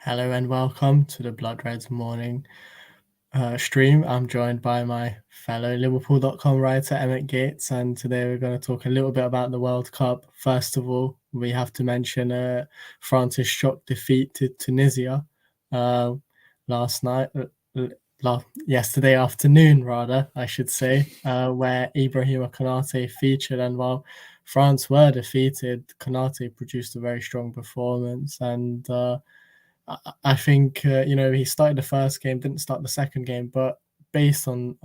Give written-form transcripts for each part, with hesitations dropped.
Hello and welcome to the Blood Reds morning stream. I'm joined by my fellow Liverpool.com writer Emmet Gates, and today we're going to talk a little bit about the World Cup. First of all, we have to mention France's shock defeat to Tunisia yesterday afternoon, rather, I should say, where Ibrahima Konate featured. And while France were defeated, Konate produced a very strong performance, and I think he started the first game, didn't start the second game, but based on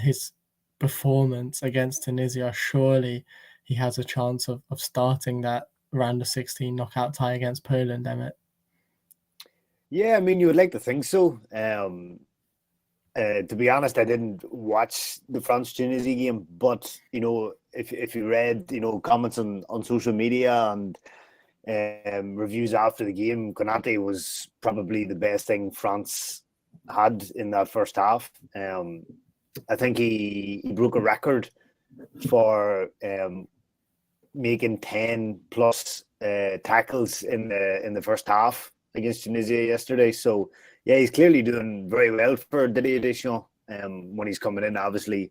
his performance against Tunisia, surely he has a chance of starting that round of 16 knockout tie against Poland, Emmett. Yeah, I mean, you would like to think so. To be honest, I didn't watch the France-Tunisia game, but if you read comments on social media and reviews after the game, Konate was probably the best thing France had in that first half. I think he broke a record for making 10 plus tackles in the first half against Tunisia yesterday. So yeah, he's clearly doing very well for Didier Deschamps when he's coming in. Obviously,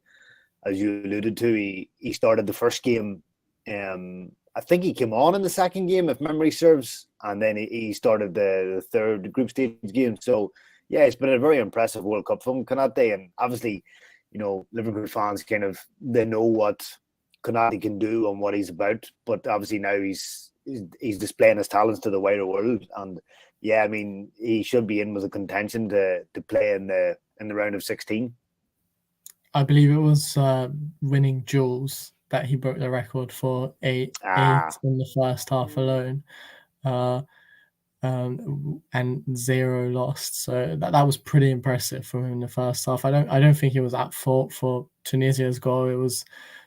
as you alluded to, he started the first game. I think he came on in the second game, if memory serves, and then he started the third group stage game. So yeah, it's been a very impressive World Cup from Konate, and obviously, Liverpool fans they know what Konate can do and what he's about. But obviously now he's displaying his talents to the wider world, and yeah, I mean, he should be in with a contention to play in the round of 16. I believe it was winning duels that he broke the record for eight in the first half alone, and 0 lost. So that was pretty impressive from him in the first half. I don't think he was at fault for Tunisia's goal. It was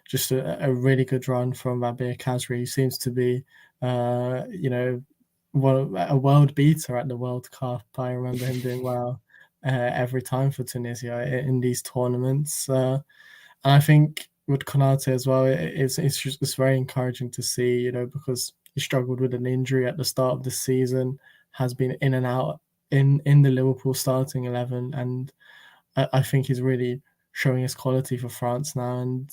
just a really good run from Rabir Kazri. He seems to be, a world beater at the World Cup. I remember him doing well every time for Tunisia in these tournaments. And I think with Konate as well, it's very encouraging to see, because he struggled with an injury at the start of the season, has been in and out in the Liverpool starting 11, and I think he's really showing his quality for France now. And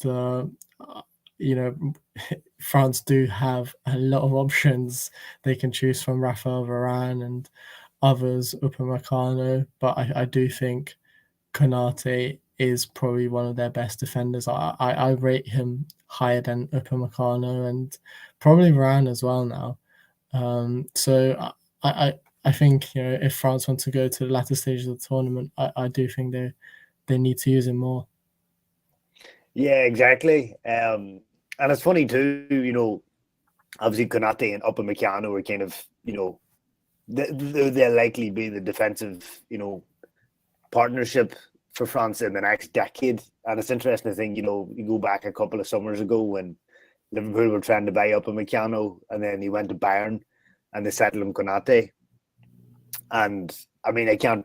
France do have a lot of options they can choose from, Rafael Varane and others, Upamecano, but I do think Konate is probably one of their best defenders. I rate him higher than Upamecano and probably Varane as well now. So I think if France want to go to the latter stages of the tournament, I do think they need to use him more. Yeah, exactly. And it's funny too, obviously Konate and Upamecano are kind of, they'll likely be the defensive, partnership for France in the next decade. And it's interesting to think, you go back a couple of summers ago when Liverpool were trying to buy Upamecano, and then he went to Bayern and they settled him Konate. And I mean, I can't,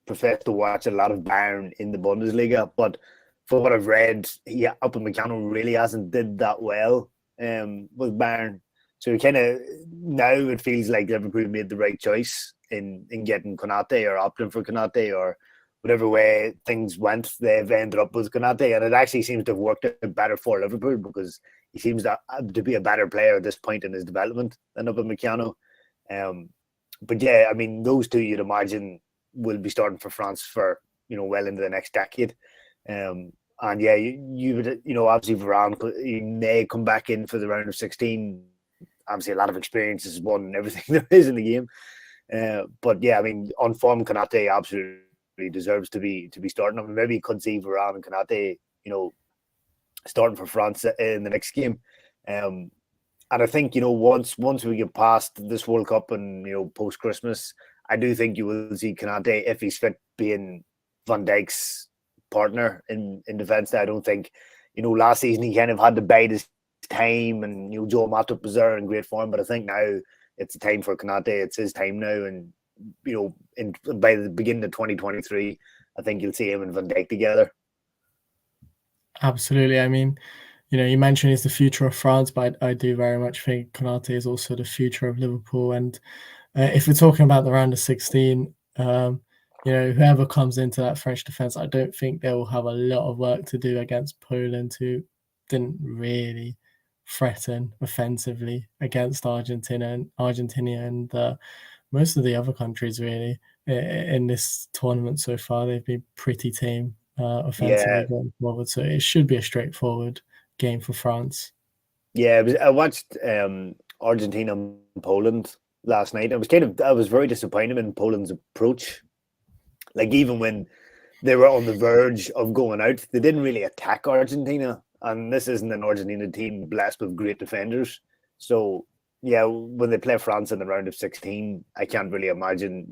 profess to watch a lot of Bayern in the Bundesliga, but for what I've read, Upamecano really hasn't did that well with Bayern. So now it feels like Liverpool made the right choice in getting Konate or opting for Konate or whatever way things went. They've ended up with Konate, and it actually seems to have worked out better for Liverpool because he seems to be a better player at this point in his development than Upamecano. But yeah, I mean, those two you'd imagine will be starting for France for well into the next decade. And yeah, you would obviously Varane he may come back in for the round of 16. Obviously, a lot of experience is won everything there is in the game. But yeah, I mean, on form, Konate absolutely deserves to be starting. I mean, maybe you could see Varane and Konate, starting for France in the next game. And I think once we get past this World Cup and post Christmas, I do think you will see Konate, if he's fit, being Van Dijk's partner in defence. I don't think last season he kind of had to bide his time, and Joe Matip was there in great form, but I think now it's the time for Konate. It's his time now, and by the beginning of 2023, I think you'll see him and Van Dijk together. Absolutely. I mean, you mentioned he's the future of France, but I do very much think Konate is also the future of Liverpool. And if we're talking about the round of 16, whoever comes into that French defense, I don't think they will have a lot of work to do against Poland, who didn't really threaten offensively against Argentina and most of the other countries really in this tournament so far. They've been pretty tame offensively going forward, so it should be a straightforward game for France. Yeah, I watched Argentina and Poland last night. I was very disappointed in Poland's approach. Like, even when they were on the verge of going out, they didn't really attack Argentina. And this isn't an Argentina team blessed with great defenders. So, yeah, when they play France in the round of 16, I can't really imagine,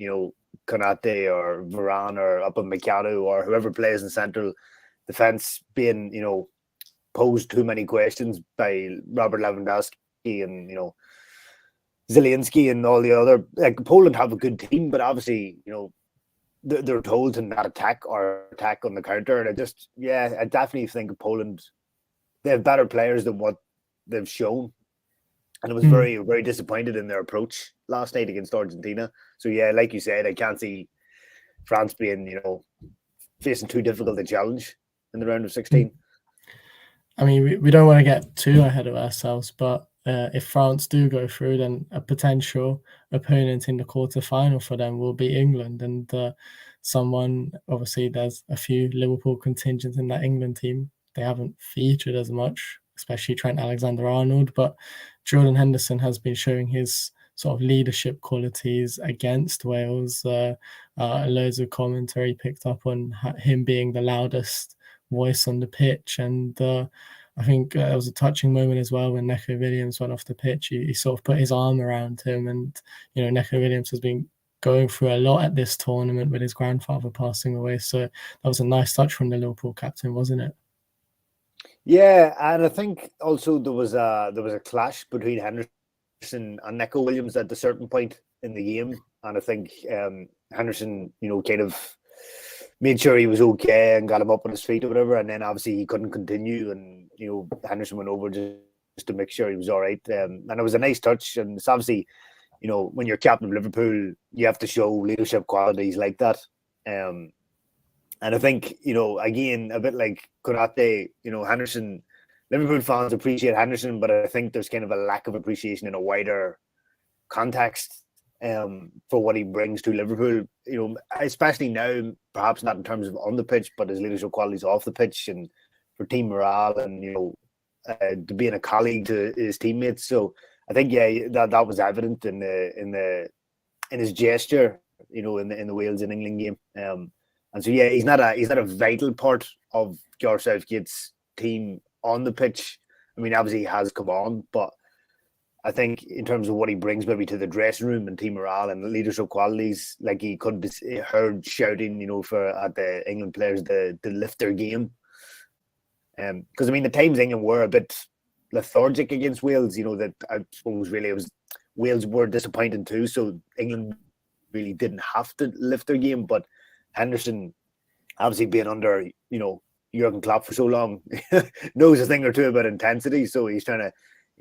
Konate or Varane or Upamecano or whoever plays in central defense being, posed too many questions by Robert Lewandowski and, Zielinski and all the other. Like, Poland have a good team, but obviously, they're told to not attack or attack on the counter. And I definitely think Poland, they have better players than what they've shown. And I was very, very disappointed in their approach last night against Argentina. So, yeah, like you said, I can't see France being, facing too difficult a challenge in the round of 16. I mean, we don't want to get too ahead of ourselves, but if France do go through, then a potential opponent in the quarterfinal for them will be England. And obviously, there's a few Liverpool contingents in that England team. They haven't featured as much, especially Trent Alexander-Arnold, but Jordan Henderson has been showing his sort of leadership qualities against Wales. Loads of commentary picked up on him being the loudest voice on the pitch, and I think there was a touching moment as well when Neco Williams went off the pitch. He sort of put his arm around him, and Neco Williams has been going through a lot at this tournament with his grandfather passing away. So that was a nice touch from the Liverpool captain, wasn't it? Yeah, and I think also there was a clash between Henderson and Neco Williams at a certain point in the game, and I think Henderson, kind of made sure he was okay and got him up on his feet or whatever, and then obviously he couldn't continue, and Henderson went over just to make sure he was all right, and it was a nice touch. And it's obviously, when you're captain of Liverpool, you have to show leadership qualities like that. And I think, again, a bit like Konate, Henderson, Liverpool fans appreciate Henderson, but I think there's kind of a lack of appreciation in a wider context for what he brings to Liverpool, especially now, perhaps not in terms of on the pitch, but his leadership qualities off the pitch and for team morale and, to being a colleague to his teammates. So I think, that was evident in his gesture, in the Wales and England game. And so, he's not a vital part of Gareth Southgate's team on the pitch. I mean, obviously he has come on, but I think in terms of what he brings maybe to the dressing room and team morale and leadership qualities, like he could be heard shouting, at the England players to lift their game. Because, I mean, the times England were a bit lethargic against Wales, that I suppose really it was Wales were disappointing too. So England really didn't have to lift their game, but Henderson, obviously being under, Jurgen Klopp for so long, knows a thing or two about intensity. So he's trying to,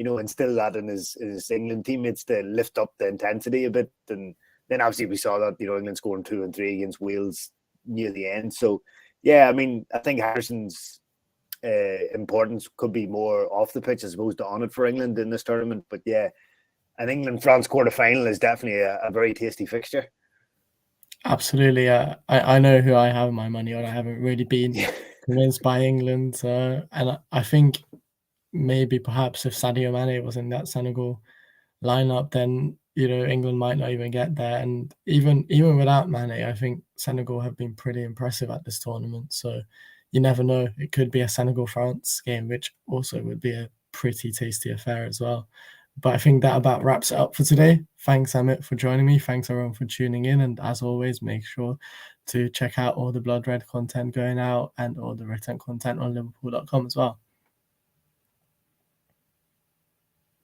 instill that in his England teammates to lift up the intensity a bit. And then obviously we saw that, England scoring 2 and 3 against Wales near the end. So, I mean, I think Henderson's importance could be more off the pitch as opposed to on it for England in this tournament. But an England-France quarter-final is definitely a very tasty fixture. Absolutely. I know who I have my money on. I haven't really been convinced by England. And I think maybe perhaps if Sadio Mane was in that Senegal lineup, then, England might not even get there. And even without Mane, I think Senegal have been pretty impressive at this tournament. So you never know. It could be a Senegal-France game, which also would be a pretty tasty affair as well. But I think that about wraps it up for today. Thanks, Emmet, for joining me. Thanks, everyone, for tuning in. And as always, make sure to check out all the Blood Red content going out and all the written content on Liverpool.com as well.